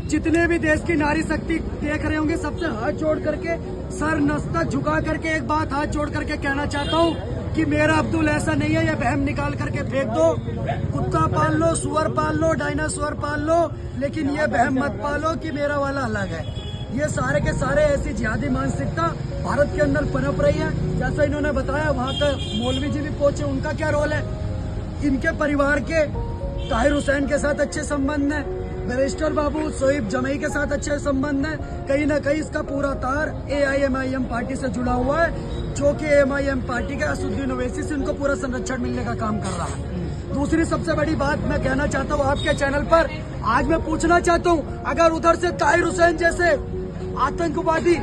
जितने भी देश की नारी शक्ति देख रहे होंगे सबसे हाथ जोड़ करके, सर नस्तक झुका करके एक बात हाथ जोड़ करके कहना चाहता हूँ कि मेरा अब्दुल ऐसा नहीं है। ये बहम निकाल करके फेंक दो। कुत्ता पाल लो, सुअर पाल लो, डायनासोर पाल लो, लेकिन ये बहम मत पालो कि मेरा वाला अलग है। ये सारे के सारे ऐसी जिहादी मानसिकता भारत के अंदर पनप रही है। जैसा इन्होंने बताया, वहाँ का मौलवी जी भी पहुंचे, उनका क्या रोल है? इनके परिवार के ताहिर हुसैन के साथ अच्छे संबंध है, बैरिस्टर बाबू सोहिब जमई के साथ अच्छे संबंध है। कहीं ना कहीं इसका पूरा तार AIMIM पार्टी से जुड़ा हुआ है, जो कि AIMIM पार्टी के असदुद्दीन ओवैसी से उनको पूरा संरक्षण मिलने का काम कर रहा है। दूसरी सबसे बड़ी बात मैं कहना चाहता हूँ आपके चैनल पर, आज मैं पूछना चाहता हूँ, अगर उधर से ताहिर हुसैन जैसे आतंकवादी,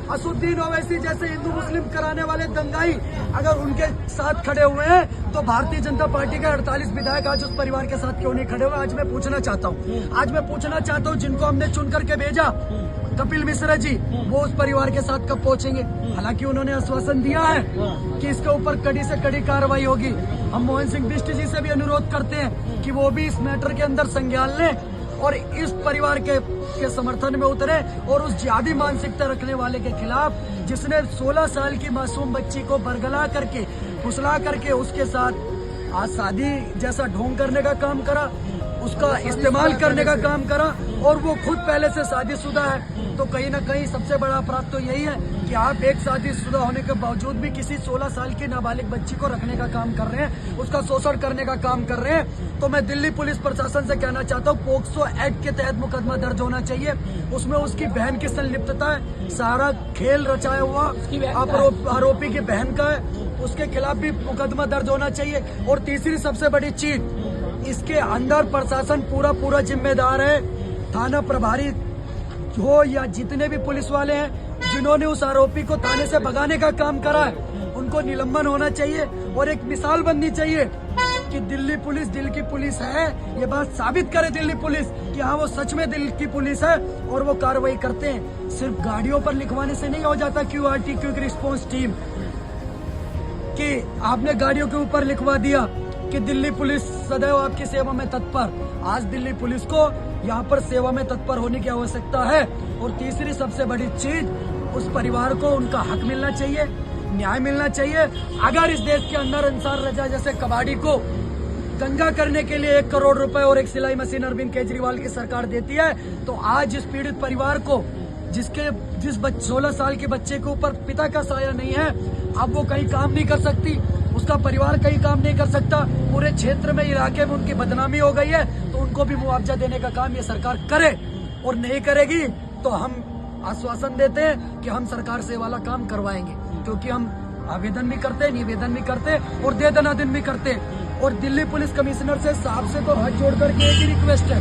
असदुद्दीन ओवैसी जैसे हिंदू मुस्लिम कराने वाले दंगाई अगर उनके साथ खड़े हुए हैं, तो भारतीय जनता पार्टी के 48 विधायक आज उस परिवार के साथ क्यों नहीं खड़े हुए? आज मैं पूछना चाहता हूँ, जिनको हमने चुन करके भेजा, कपिल मिश्रा जी, वो उस परिवार के साथ कब पहुंचेंगे? हालांकि उन्होंने आश्वासन दिया है कि इसके ऊपर कड़ी से कड़ी कार्रवाई होगी। हम मोहन सिंह बिष्ट जी से भी अनुरोध करते हैं कि वो भी इस मैटर के अंदर संज्ञान लें और इस परिवार के समर्थन में उतरे और उस जिहादी मानसिकता रखने वाले के खिलाफ, जिसने 16 साल की मासूम बच्ची को बरगला करके, फुसला करके उसके साथ आज शादी जैसा ढोंग करने का काम करा, उसका इस्तेमाल करने का काम करा, और वो खुद पहले से शादीशुदा है। तो कहीं ना कहीं सबसे बड़ा अपराध तो यही है कि आप एक शादीशुदा होने के बावजूद भी किसी 16 साल की नाबालिग बच्ची को रखने का काम कर रहे हैं, उसका शोषण करने का काम कर रहे हैं। तो मैं दिल्ली पुलिस प्रशासन से कहना चाहता हूँ, पोक्सो एक्ट के तहत मुकदमा दर्ज होना चाहिए। उसमें उसकी बहन की संलिप्तता है, सारा खेल रचाया हुआ आरोपी की बहन का है, उसके खिलाफ भी मुकदमा दर्ज होना चाहिए। और तीसरी सबसे बड़ी चीज, इसके अंदर प्रशासन पूरा जिम्मेदार है। थाना प्रभारी हो या जितने भी पुलिस वाले हैं जिन्होंने उस आरोपी को थाने से भगाने का काम करा है, उनको निलंबन होना चाहिए और एक मिसाल बननी चाहिए कि दिल्ली पुलिस दिल की पुलिस है। ये बात साबित करे दिल्ली पुलिस कि हाँ, वो सच में दिल की पुलिस है और वो कार्रवाई करते हैं। सिर्फ गाड़ियों पर लिखवाने से नहीं हो जाता QRT, क्विक रिस्पॉन्स टीम, कि आपने गाड़ियों के ऊपर लिखवा दिया कि दिल्ली पुलिस सदैव आपकी सेवा में तत्पर। आज दिल्ली पुलिस को यहाँ पर सेवा में तत्पर होने की आवश्यकता है। और तीसरी सबसे बड़ी चीज, उस परिवार को उनका हक मिलना चाहिए, न्याय मिलना चाहिए। अगर इस देश के अंदर अंसार रजा जैसे कबाड़ी को दंगा करने के लिए 1 करोड़ रुपए और एक सिलाई मशीन अरविंद केजरीवाल की सरकार देती है, तो आज इस पीड़ित परिवार को, जिस 16 साल के बच्चे के ऊपर पिता का साया नहीं है, अब वो कहीं काम नहीं कर सकती, उसका परिवार कहीं काम नहीं कर सकता, पूरे क्षेत्र में, इलाके में उनकी बदनामी हो गई है, तो उनको भी मुआवजा देने का काम ये सरकार करे। और नहीं करेगी तो हम आश्वासन देते हैं कि हम सरकार से वाला काम करवाएंगे, क्योंकि हम आवेदन भी करते, निवेदन भी करते और दे दनादन भी करते। और दिल्ली पुलिस कमिश्नर से, साहब से तो हाथ जोड़ करके एक ही रिक्वेस्ट है,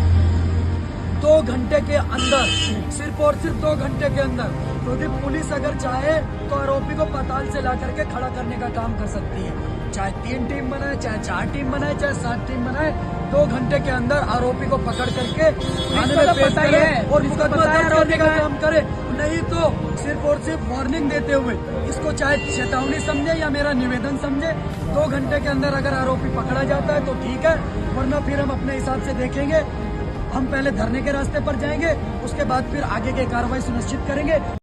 2 घंटे के अंदर, सिर्फ और सिर्फ 2 घंटे के अंदर, क्योंकि पुलिस अगर चाहे तो आरोपी को पाताल से ला करके खड़ा करने का काम कर सकती है। चाहे 3 टीम बनाए, चाहे 4 टीम बनाए, चाहे 7 टीम बनाए, 2 घंटे के अंदर आरोपी को पकड़ करके थाने में पेश करे और मुकदमा दर्ज करने का काम करे। नहीं तो सिर्फ और सिर्फ वार्निंग देते हुए, इसको चाहे चेतावनी समझे या मेरा निवेदन समझे, 2 घंटे के अंदर अगर आरोपी पकड़ा जाता है तो ठीक है, वरना फिर हम अपने हिसाब से देखेंगे। हम पहले धरने के रास्ते पर जाएंगे, उसके बाद फिर आगे की कार्रवाई सुनिश्चित करेंगे।